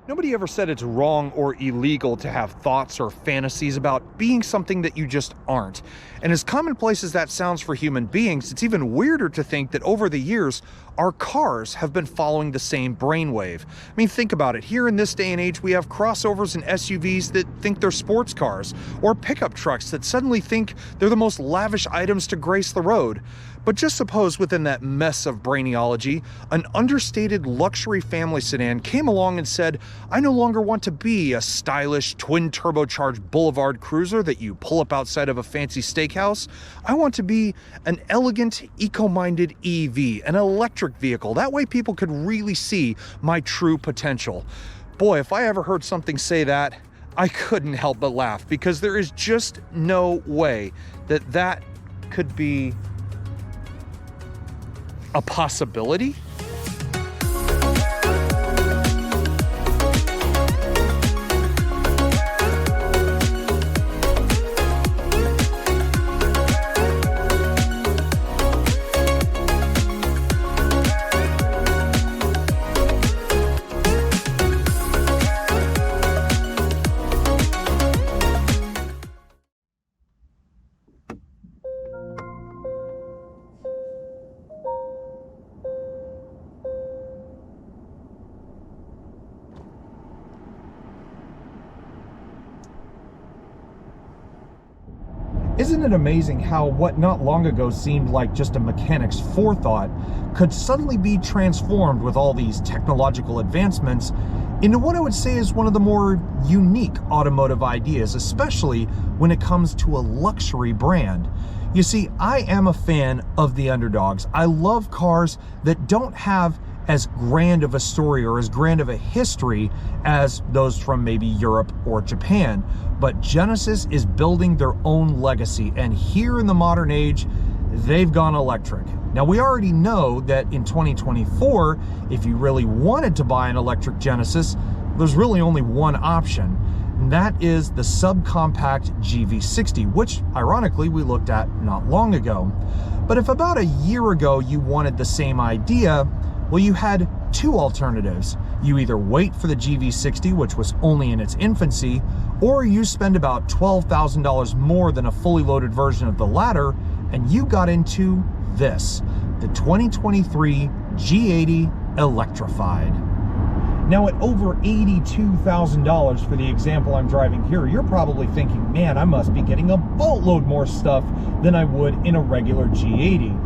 Nobody ever said it's wrong or illegal to have thoughts or fantasies about being something that you just aren't. And as commonplace as that sounds for human beings, it's even weirder to think that over the years, our cars have been following the same brainwave. I mean, think about it. Here in this day and age, we have crossovers and SUVs that think they're sports cars, or pickup trucks that suddenly think they're the most lavish items to grace the road. But just suppose within that mess of brainiology, an understated luxury family sedan came along and said, I no longer want to be a stylish twin-turbocharged boulevard cruiser that you pull up outside of a fancy steakhouse. I want to be an elegant, eco-minded EV, an electric vehicle. That way people could really see my true potential. Boy, if I ever heard something say that, I couldn't help but laugh, because there is just no way that that could be a possibility. Isn't it amazing how what not long ago seemed like just a mechanic's forethought could suddenly be transformed with all these technological advancements into what I would say is one of the more unique automotive ideas, especially when it comes to a luxury brand. You see, I am a fan of the underdogs. I love cars that don't have as grand of a story or as grand of a history as those from maybe Europe or Japan. But Genesis is building their own legacy, and here in the modern age, they've gone electric. Now, we already know that in 2024, if you really wanted to buy an electric Genesis, there's really only one option, and that is the subcompact GV60, which ironically we looked at not long ago. But if about a year ago you wanted the same idea, well, you had two alternatives. You either wait for the GV60, which was only in its infancy, or you spend about $12,000 more than a fully loaded version of the latter, and you got into this, the 2023 G80 Electrified. Now, at over $82,000 for the example I'm driving here, you're probably thinking, man, I must be getting a boatload more stuff than I would in a regular G80.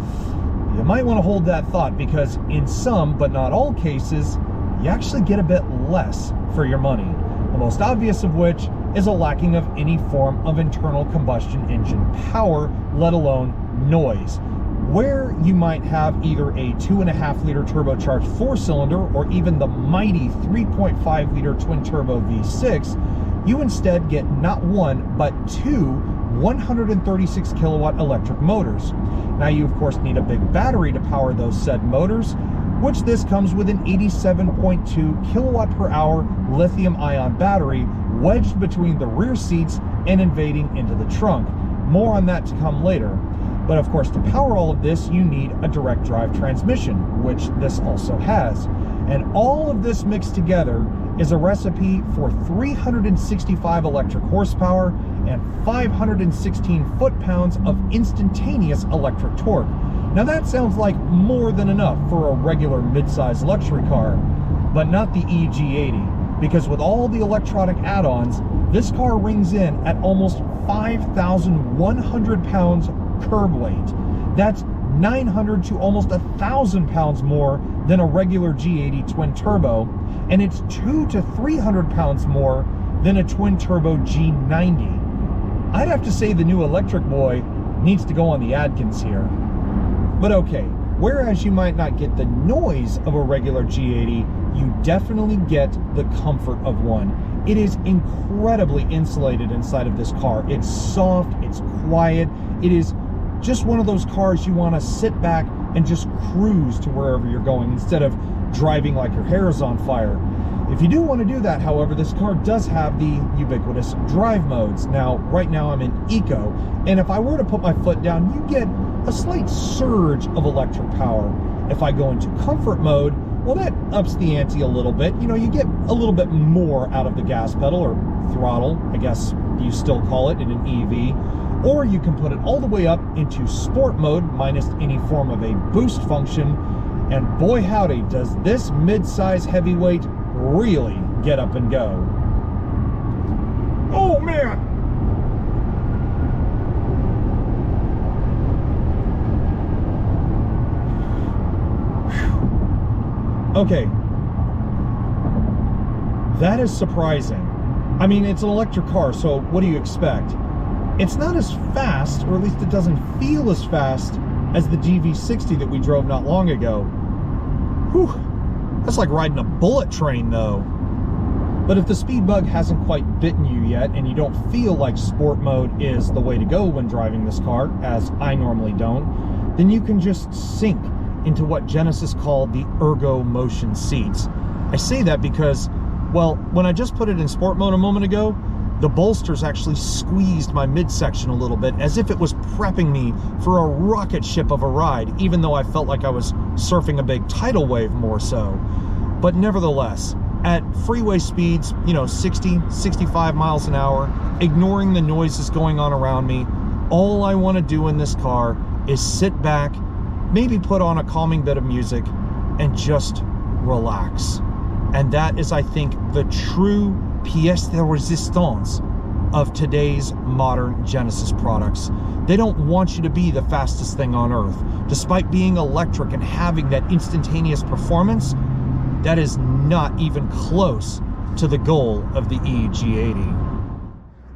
You might want to hold that thought, because in some, but not all cases, you actually get a bit less for your money. The most obvious of which is a lacking of any form of internal combustion engine power, let alone noise. Where you might have either a 2.5 liter turbocharged 4-cylinder or even the mighty 3.5 liter twin turbo V6, you instead get not one, but two 136 kilowatt electric motors. Now, you of course need a big battery to power those said motors, which this comes with an 87.2 kilowatt per hour lithium ion battery wedged between the rear seats and invading into the trunk. More on that to come later. But of course, to power all of this, you need a direct drive transmission, which this also has. And all of this mixed together is a recipe for 365 electric horsepower and 516 foot-pounds of instantaneous electric torque. Now that sounds like more than enough for a regular mid-size luxury car, but not the EG80, because with all the electronic add-ons, this car rings in at almost 5,100 pounds curb weight. That's 900 to almost 1,000 pounds more than a regular G80 twin turbo, and it's 200 to 300 pounds more than a twin turbo G90. I'd have to say the new electric boy needs to go on the Adkins here. But okay, whereas you might not get the noise of a regular G80, you definitely get the comfort of one. It is incredibly insulated inside of this car. It's soft, it's quiet, it is just one of those cars you want to sit back and just cruise to wherever you're going instead of driving like your hair is on fire. If you do want to do that, however, this car does have the ubiquitous drive modes. Now, right now I'm in Eco, and if I were to put my foot down, you get a slight surge of electric power. If I go into comfort mode, Well, that ups the ante a little bit. You know, you get a little bit more out of the gas pedal, or throttle, I guess you still call it in an EV. Or you can put it all the way up into sport mode, minus any form of a boost function. And boy howdy, does this mid-size heavyweight really get up and go. Oh man! Okay, that is surprising. I mean, it's an electric car, so what do you expect? It's not as fast, or at least it doesn't feel as fast as the GV60 that we drove not long ago. Whew, that's like riding a bullet train though. But if the speed bug hasn't quite bitten you yet, and you don't feel like sport mode is the way to go when driving this car, as I normally don't, then you can just sink into what Genesis called the ergo motion seats. I say that because, well, when I just put it in sport mode a moment ago, the bolsters actually squeezed my midsection a little bit, as if it was prepping me for a rocket ship of a ride, even though I felt like I was surfing a big tidal wave more so. But nevertheless, at freeway speeds, you know, 60, 65 miles an hour, ignoring the noises going on around me, all I want to do in this car is sit back, maybe put on a calming bit of music, and just relax. And that is, I think, the true pièce de résistance of today's modern Genesis products. They don't want you to be the fastest thing on earth. Despite being electric and having that instantaneous performance, that is not even close to the goal of the G80.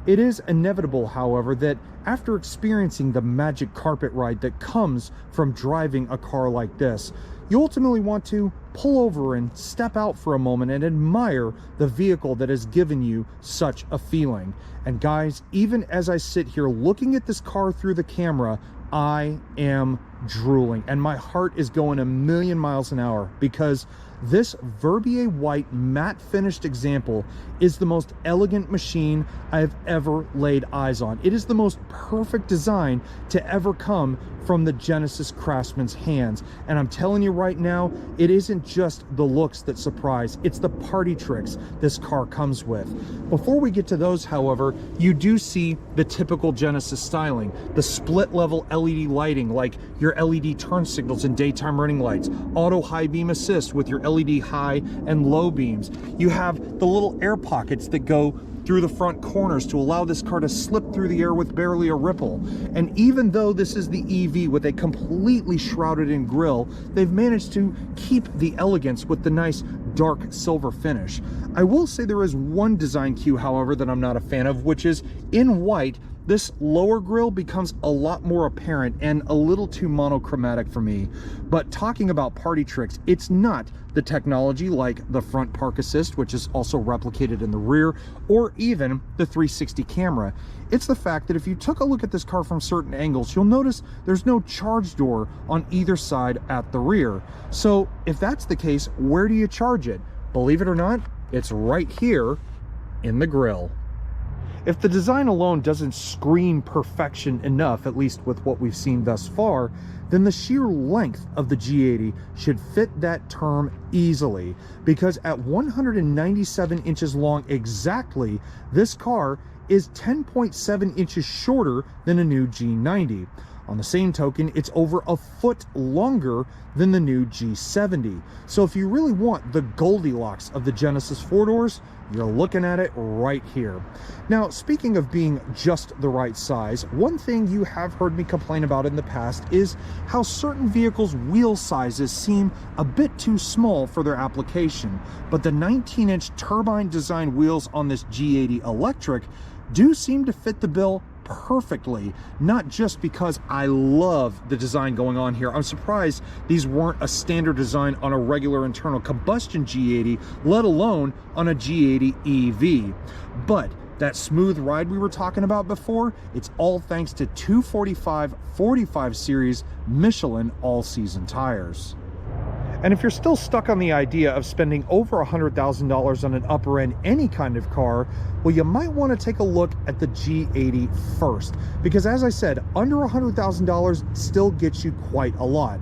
It is inevitable, however, that after experiencing the magic carpet ride that comes from driving a car like this, you ultimately want to pull over and step out for a moment and admire the vehicle that has given you such a feeling. And guys, even as I sit here looking at this car through the camera, I am drooling and my heart is going a million miles an hour, because this Verbier white matte finished example is the most elegant machine I have ever laid eyes on. It is the most perfect design to ever come from the Genesis craftsman's hands. And I'm telling you right now, it isn't just the looks that surprise, it's the party tricks this car comes with. Before we get to those, however, you do see the typical Genesis styling. The split level LED lighting, like your LED turn signals and daytime running lights, auto high beam assist with your LED high and low beams. You have the little air pockets that go through the front corners to allow this car to slip through the air with barely a ripple. And even though this is the EV with a completely shrouded in grille, they've managed to keep the elegance with the nice dark silver finish. I will say there is one design cue, however, that I'm not a fan of, which is in white. This lower grille becomes a lot more apparent and a little too monochromatic for me. But talking about party tricks, it's not the technology like the front park assist, which is also replicated in the rear, or even the 360 camera. It's the fact that if you took a look at this car from certain angles, you'll notice there's no charge door on either side at the rear. So if that's the case, where do you charge it? Believe it or not, it's right here in the grille. If the design alone doesn't scream perfection enough, at least with what we've seen thus far, then the sheer length of the G80 should fit that term easily, because at 197 inches long exactly, this car is 10.7 inches shorter than a new G90. On the same token, it's over a foot longer than the new G70. So if you really want the Goldilocks of the Genesis four-doors, you're looking at it right here. Now, speaking of being just the right size, one thing you have heard me complain about in the past is how certain vehicles' wheel sizes seem a bit too small for their application. But the 19-inch turbine design wheels on this G80 Electric do seem to fit the bill perfectly, not just because I love the design going on here. I'm surprised these weren't a standard design on a regular internal combustion G80, let alone on a G80 EV. But that smooth ride we were talking about before, it's all thanks to 245/45 series Michelin all-season tires. And if you're still stuck on the idea of spending over $100,000 on an upper end any kind of car, well, you might want to take a look at the G80 first, because as I said, under $100,000 still gets you quite a lot.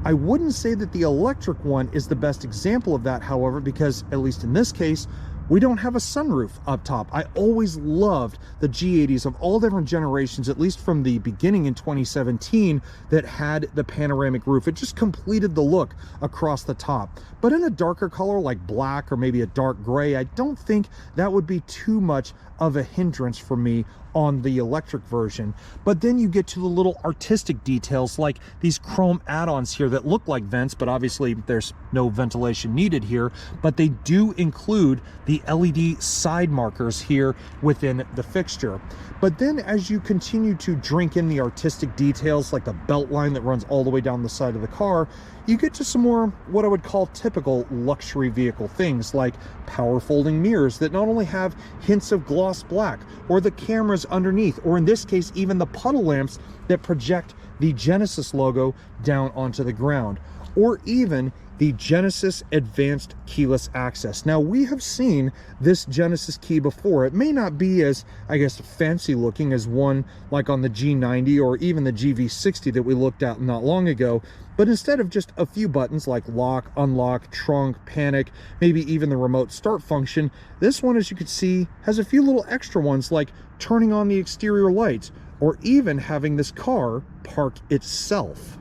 I wouldn't say that the electric one is the best example of that, however, because at least in this case, we don't have a sunroof up top. I always loved the G80s of all different generations, at least from the beginning in 2017, that had the panoramic roof. It just completed the look across the top. But in a darker color like black or maybe a dark gray, I don't think that would be too much of a hindrance for me on the electric version. But then you get to the little artistic details like these chrome add-ons here that look like vents, but obviously there's no ventilation needed here, but they do include the LED side markers here within the fixture. But then as you continue to drink in the artistic details like the belt line that runs all the way down the side of the car, you get to some more what I would call typical luxury vehicle things like power folding mirrors that not only have hints of gloss black, or the cameras underneath, or in this case even the puddle lamps that project the Genesis logo down onto the ground, or even the Genesis Advanced Keyless Access. Now, we have seen this Genesis key before. It may not be as, I guess, fancy looking as one like on the G90 or even the GV60 that we looked at not long ago, but instead of just a few buttons like lock, unlock, trunk, panic, maybe even the remote start function, this one, as you can see, has a few little extra ones like turning on the exterior lights or even having this car park itself.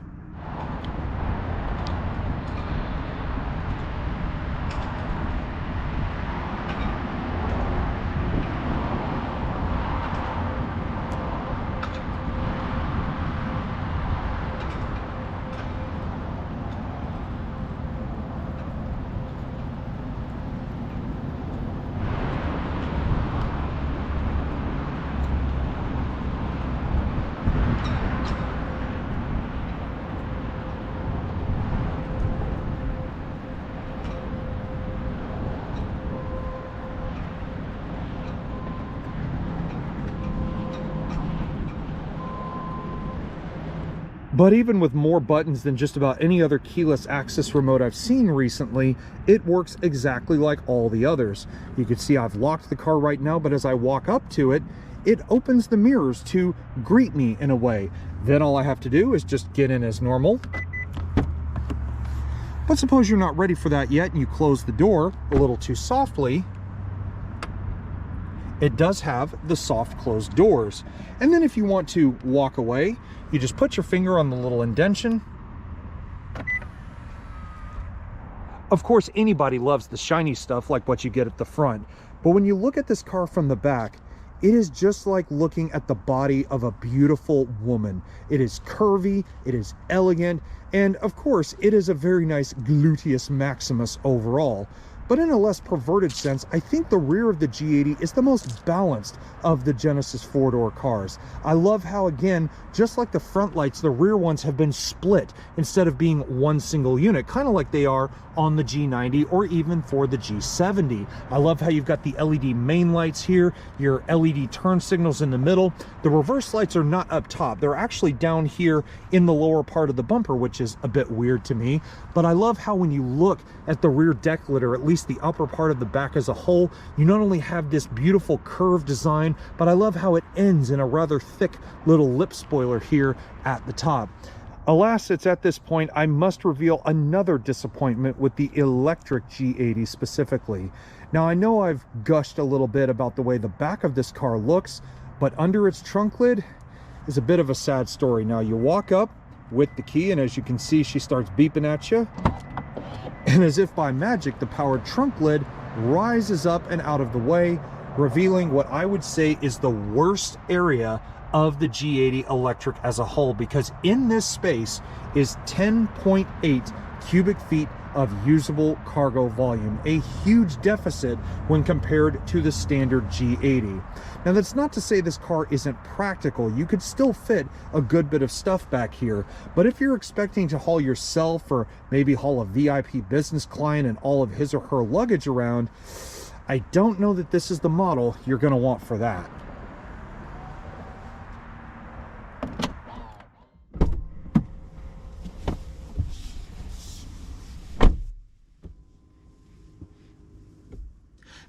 But even with more buttons than just about any other keyless access remote I've seen recently, it works exactly like all the others. You can see I've locked the car right now, but as I walk up to it, it opens the mirrors to greet me in a way. Then all I have to do is just get in as normal. But suppose you're not ready for that yet and you close the door a little too softly. It does have the soft closed doors. And then if you want to walk away, you just put your finger on the little indentation. Of course, anybody loves the shiny stuff like what you get at the front. But when you look at this car from the back, it is just like looking at the body of a beautiful woman. It is curvy, it is elegant, and of course, it is a very nice gluteus maximus overall. But in a less perverted sense, I think the rear of the G80 is the most balanced of the Genesis four-door cars. I love how, again, just like the front lights, the rear ones have been split instead of being one single unit, kind of like they are on the G90 or even for the G70. I love how you've got the LED main lights here, your LED turn signals in the middle. The reverse lights are not up top. They're actually down here in the lower part of the bumper, which is a bit weird to me. But I love how when you look at the rear deck lid, or at least the upper part of the back as a whole, you not only have this beautiful curved design, but I love how it ends in a rather thick little lip spoiler here at the top. Alas, it's at this point I must reveal another disappointment with the electric G80 specifically. Now, I know I've gushed a little bit about the way the back of this car looks, but under its trunk lid is a bit of a sad story. Now, you walk up with the key, and as you can see, she starts beeping at you. And as if by magic, the powered trunk lid rises up and out of the way, revealing what I would say is the worst area of the G80 electric as a whole, because in this space is 10.8 cubic feet of usable cargo volume, a huge deficit when compared to the standard G80. Now, that's not to say this car isn't practical. You could still fit a good bit of stuff back here, but if you're expecting to haul yourself or maybe haul a VIP business client and all of his or her luggage around, I don't know that this is the model you're going to want for that.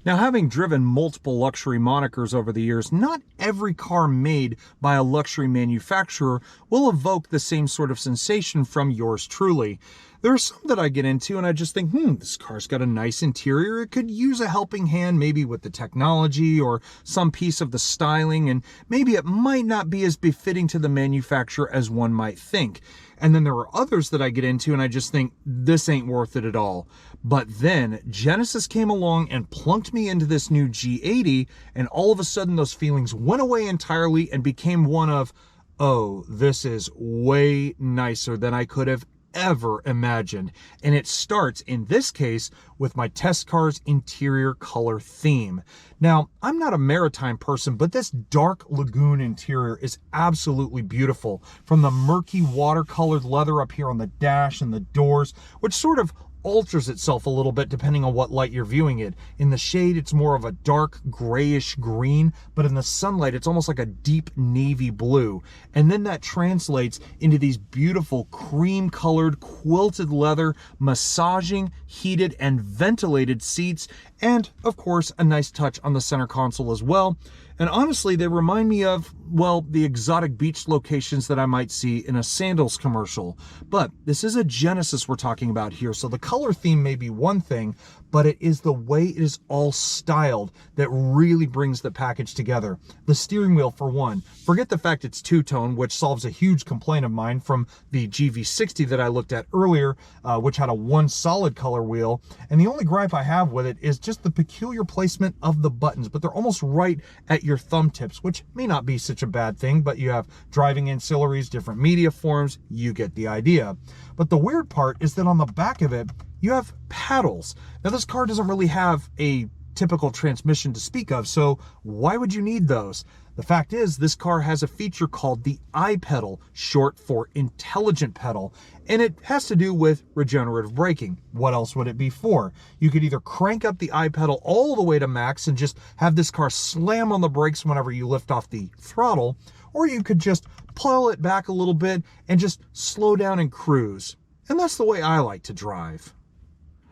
Now, having driven multiple luxury monikers over the years, not every car made by a luxury manufacturer will evoke the same sort of sensation from yours truly. There are some that I get into and I just think, this car's got a nice interior. It could use a helping hand, maybe with the technology or some piece of the styling, and maybe it might not be as befitting to the manufacturer as one might think. And then there are others that I get into and I just think, this ain't worth it at all. But then Genesis came along and plunked me into this new G80, and all of a sudden those feelings went away entirely and became one of, oh, this is way nicer than I could have ever imagined. And it starts, in this case, with my test car's interior color theme. Now, I'm not a maritime person, but this dark lagoon interior is absolutely beautiful. From the murky watercolored leather up here on the dash and the doors, which sort of alters itself a little bit depending on what light you're viewing it. In the shade, it's more of a dark grayish green, but in the sunlight, it's almost like a deep navy blue. And then that translates into these beautiful cream colored quilted leather, massaging, heated, and ventilated seats, and of course, a nice touch on the center console as well. And honestly, they remind me of, well, the exotic beach locations that I might see in a sandals commercial. But this is a Genesis we're talking about here, so the color theme may be one thing, but it is the way it is all styled that really brings the package together. The steering wheel, for one. Forget the fact it's two-tone, which solves a huge complaint of mine from the GV60 that I looked at earlier, which had a one solid color wheel. And the only gripe I have with it is just the peculiar placement of the buttons, but they're almost right at your thumb tips, which may not be such a bad thing, but you have driving ancillaries, different media forms, you get the idea. But the weird part is that on the back of it, you have paddles. Now, this car doesn't really have a typical transmission to speak of, so why would you need those? The fact is, this car has a feature called the iPedal, short for intelligent pedal, and it has to do with regenerative braking. What else would it be for? You could either crank up the iPedal all the way to max and just have this car slam on the brakes whenever you lift off the throttle, or you could just pull it back a little bit and just slow down and cruise. And that's the way I like to drive.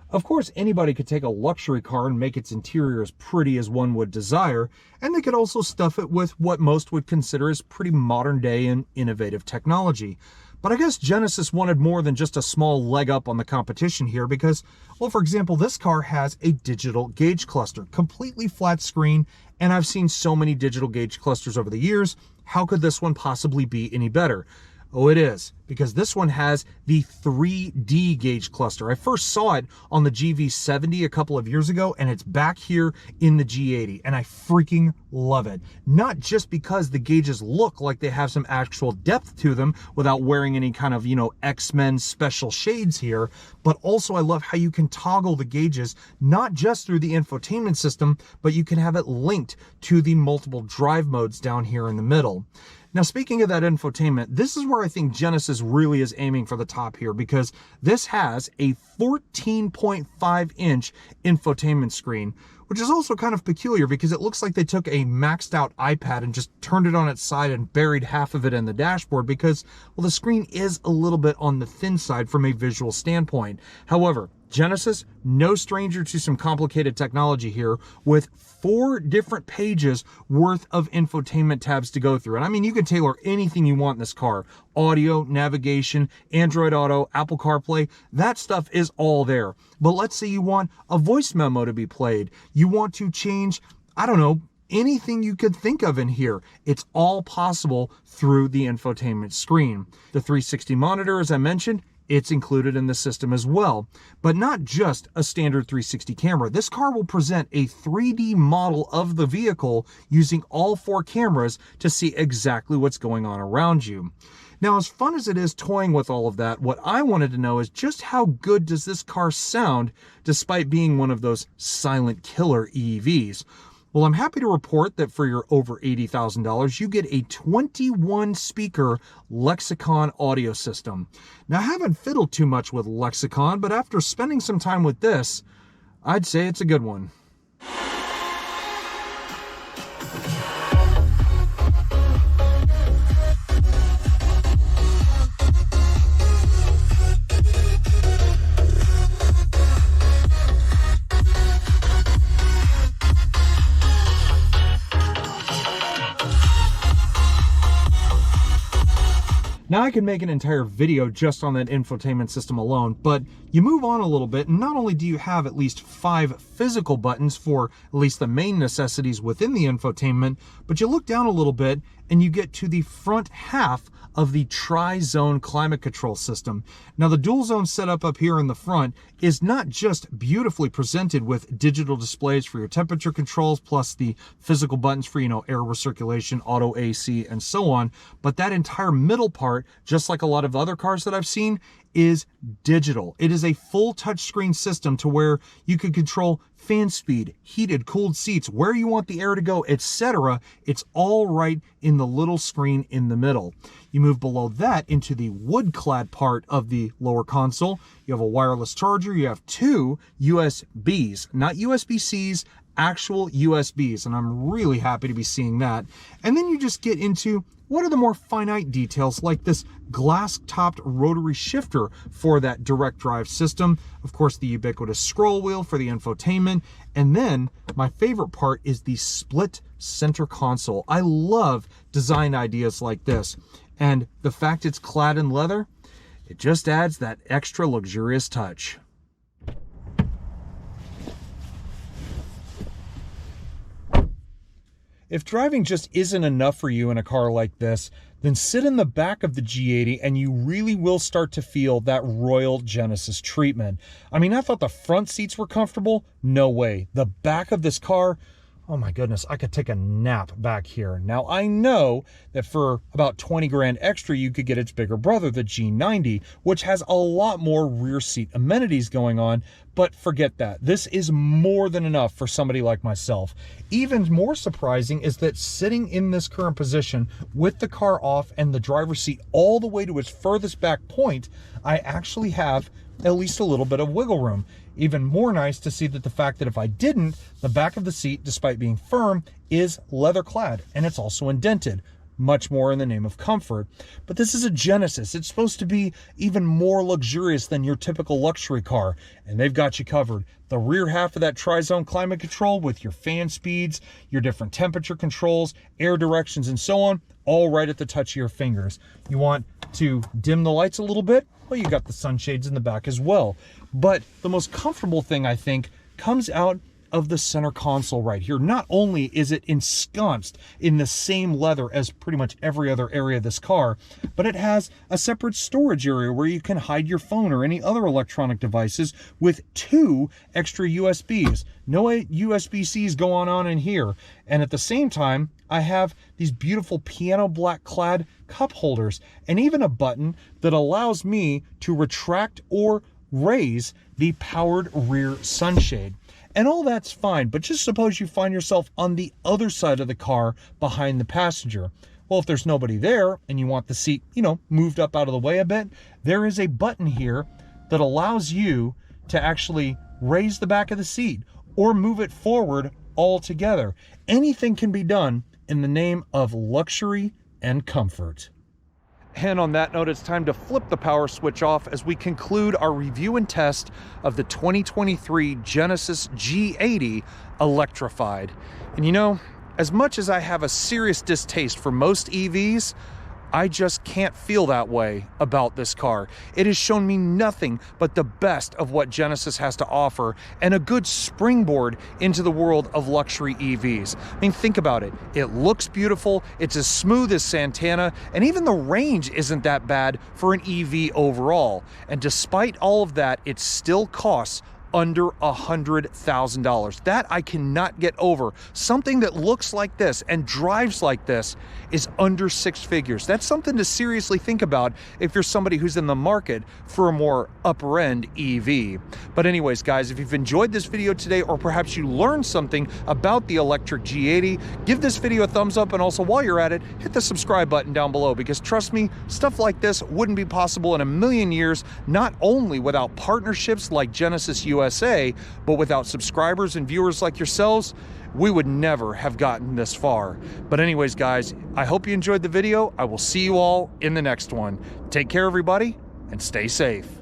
Of course, anybody could take a luxury car and make its interior as pretty as one would desire, and they could also stuff it with what most would consider as pretty modern day and innovative technology. But I guess Genesis wanted more than just a small leg up on the competition here because, well, for example, this car has a digital gauge cluster, completely flat screen, and I've seen so many digital gauge clusters over the years. How could this one possibly be any better? Oh, it is, because this one has the 3D gauge cluster. I first saw it on the GV70 a couple of years ago, and it's back here in the G80, and I freaking love it. Not just because the gauges look like they have some actual depth to them without wearing any kind of, X-Men special shades here, but also I love how you can toggle the gauges, not just through the infotainment system, but you can have it linked to the multiple drive modes down here in the middle. Now, speaking of that infotainment, this is where I think Genesis really is aiming for the top here, because this has a 14.5-inch infotainment screen, which is also kind of peculiar because it looks like they took a maxed out iPad and just turned it on its side and buried half of it in the dashboard because, well, the screen is a little bit on the thin side from a visual standpoint. However, Genesis, no stranger to some complicated technology here, with 4 different pages worth of infotainment tabs to go through. And I mean, you can tailor anything you want in this car. Audio, navigation, Android Auto, Apple CarPlay, that stuff is all there. But let's say you want a voice memo to be played. You want to change, I don't know, anything you could think of in here. It's all possible through the infotainment screen. The 360 monitor, as I mentioned, it's included in the system as well, but not just a standard 360 camera. This car will present a 3D model of the vehicle using all 4 cameras to see exactly what's going on around you. Now, as fun as it is toying with all of that, what I wanted to know is just how good does this car sound despite being one of those silent killer EVs? Well, I'm happy to report that for your over $80,000, you get a 21-speaker Lexicon audio system. Now, I haven't fiddled too much with Lexicon, but after spending some time with this, I'd say it's a good one. Now I could make an entire video just on that infotainment system alone, but you move on a little bit and not only do you have at least 5 physical buttons for at least the main necessities within the infotainment, but you look down a little bit and you get to the front half of the tri-zone climate control system. Now the dual zone setup up here in the front is not just beautifully presented with digital displays for your temperature controls, plus the physical buttons for, you know, air recirculation, auto AC, and so on, but that entire middle part, just like a lot of other cars that I've seen, is digital. It is a full touchscreen system to where you can control fan speed, heated, cooled seats, where you want the air to go, etc. It's all right in the little screen in the middle. You move below that into the wood-clad part of the lower console. You have a wireless charger. You have 2 USBs, not USB-Cs, actual USBs, and I'm really happy to be seeing that. And then you just get into what are the more finite details, like this glass-topped rotary shifter for that direct drive system. Of course, the ubiquitous scroll wheel for the infotainment. And then my favorite part is the split center console. I love design ideas like this. And the fact it's clad in leather, it just adds that extra luxurious touch. If driving just isn't enough for you in a car like this, then sit in the back of the G80 and you really will start to feel that Royal Genesis treatment. I mean, I thought the front seats were comfortable. No way. The back of this car, oh my goodness, I could take a nap back here. Now, I know that for about 20 grand extra, you could get its bigger brother, the G90, which has a lot more rear seat amenities going on, but forget that. This is more than enough for somebody like myself. Even more surprising is that sitting in this current position with the car off and the driver's seat all the way to its furthest back point, I actually have at least a little bit of wiggle room. Even more nice to see that the fact that if I didn't, the back of the seat, despite being firm, is leather clad, and it's also indented. Much more in the name of comfort. But this is a Genesis. It's supposed to be even more luxurious than your typical luxury car, and they've got you covered. The rear half of that tri-zone climate control with your fan speeds, your different temperature controls, air directions, and so on, all right at the touch of your fingers. You want to dim the lights a little bit? Well, you got the sunshades in the back as well. But the most comfortable thing, I think, comes out of the center console right here. Not only is it ensconced in the same leather as pretty much every other area of this car, but it has a separate storage area where you can hide your phone or any other electronic devices with 2 extra USBs. No USB-Cs going on in here. And at the same time, I have these beautiful piano black clad cup holders and even a button that allows me to retract or raise the powered rear sunshade. And all that's fine, but just suppose you find yourself on the other side of the car behind the passenger. Well, if there's nobody there and you want the seat, you know, moved up out of the way a bit, there is a button here that allows you to actually raise the back of the seat or move it forward altogether. Anything can be done in the name of luxury and comfort. And on that note, it's time to flip the power switch off as we conclude our review and test of the 2023 Genesis G80 Electrified. And you know, as much as I have a serious distaste for most EVs, I just can't feel that way about this car. It has shown me nothing but the best of what Genesis has to offer and a good springboard into the world of luxury EVs. I mean, think about it. It looks beautiful, it's as smooth as Santana, and even the range isn't that bad for an EV overall. And despite all of that, it still costs under $100,000. That I cannot get over. Something that looks like this and drives like this is under 6 figures. That's something to seriously think about if you're somebody who's in the market for a more upper end EV. But anyways, guys, if you've enjoyed this video today, or perhaps you learned something about the electric G80, give this video a thumbs up, and also while you're at it, hit the subscribe button down below, because trust me, stuff like this wouldn't be possible in a million years, not only without partnerships like Genesis USA, but without subscribers and viewers like yourselves, we would never have gotten this far. But anyways, guys, I hope you enjoyed the video. I will see you all in the next one. Take care, everybody, and stay safe.